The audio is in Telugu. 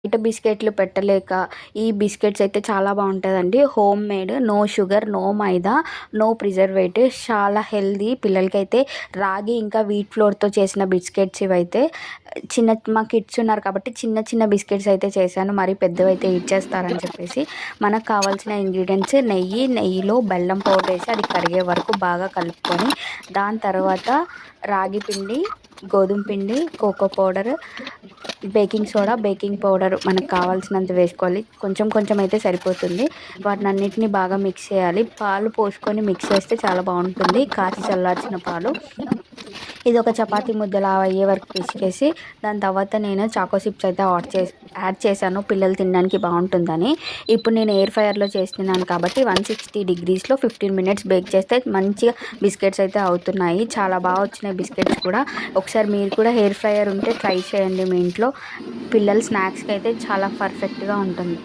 బయట బిస్కెట్లు పెట్టలేక ఈ బిస్కెట్స్ అయితే చాలా బాగుంటుందండి. Home made, no sugar, no maida, no preservatives, చాలా హెల్దీ. పిల్లలకైతే రాగి ఇంకా వీట్ ఫ్లోర్తో చేసిన బిస్కెట్స్ ఇవైతే. మా కిడ్స్ ఉన్నారు కాబట్టి చిన్న చిన్న బిస్కెట్స్ అయితే చేశాను, మరి పెద్దవి అయితే ఇచ్చేస్తారని చెప్పేసి. మనకు కావాల్సిన ఇంగ్రీడియంట్స్ నెయ్యిలో బెల్లం పౌడర్ వేసి అది కరిగే వరకు బాగా కలుపుకొని, దాని తర్వాత రాగి పిండి, గోధుమ పిండి, cocoa powder, baking soda, baking powder మనకు కావాల్సినంత వేసుకోవాలి. కొంచెం కొంచెం అయితే సరిపోతుంది. వాటిని అన్నిటిని బాగా మిక్స్ చేయాలి. పాలు పోసుకొని మిక్స్ చేస్తే చాలా బాగుంటుంది, కాచి చల్లార్చిన పాలు. ఇది ఒక చపాతీ ముద్దలా అయ్యే వరకు పిసికేసి దాని తర్వాత నేను చాకో చిప్స్ అయితే యాడ్ చేశాను, పిల్లలు తినడానికి బాగుంటుందని. ఇప్పుడు నేను ఎయిర్ ఫ్రైయర్లో చేస్తున్నాను కాబట్టి 160 degreesలో 15 minutes బేక్ చేస్తే మంచిగా బిస్కెట్స్ అయితే అవుతున్నాయి. చాలా బాగా వచ్చినాయి బిస్కెట్స్ కూడా. ఒకసారి మీరు కూడా ఎయిర్ ఫ్రైయర్ ఉంటే ట్రై చేయండి మీ ఇంట్లో. పిల్లల స్నాక్స్కి అయితే చాలా పర్ఫెక్ట్గా ఉంటుంది.